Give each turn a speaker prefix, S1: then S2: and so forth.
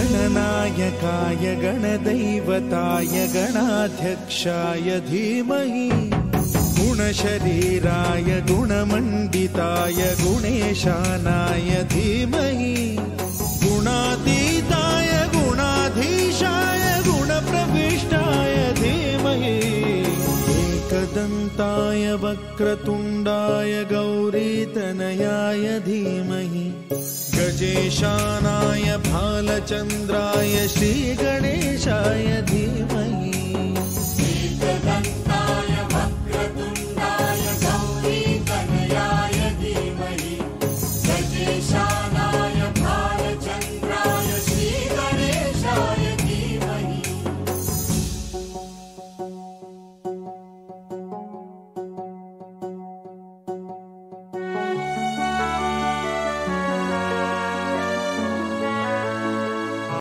S1: गणनायकाय गणदैवताय गणाध्यक्षाय धीमहि गुणशरीराय गुणमण्डिताय गुणेशानाय धीमहि गुणातीताय गुणाधीशाय गुणप्रविष्टाय धीमहि एकदन्ताय वक्रतुण्डाय गौरीतनयाय धीमहि गजेशानाय भालचन्द्राय श्रीगणेशाय धीमहि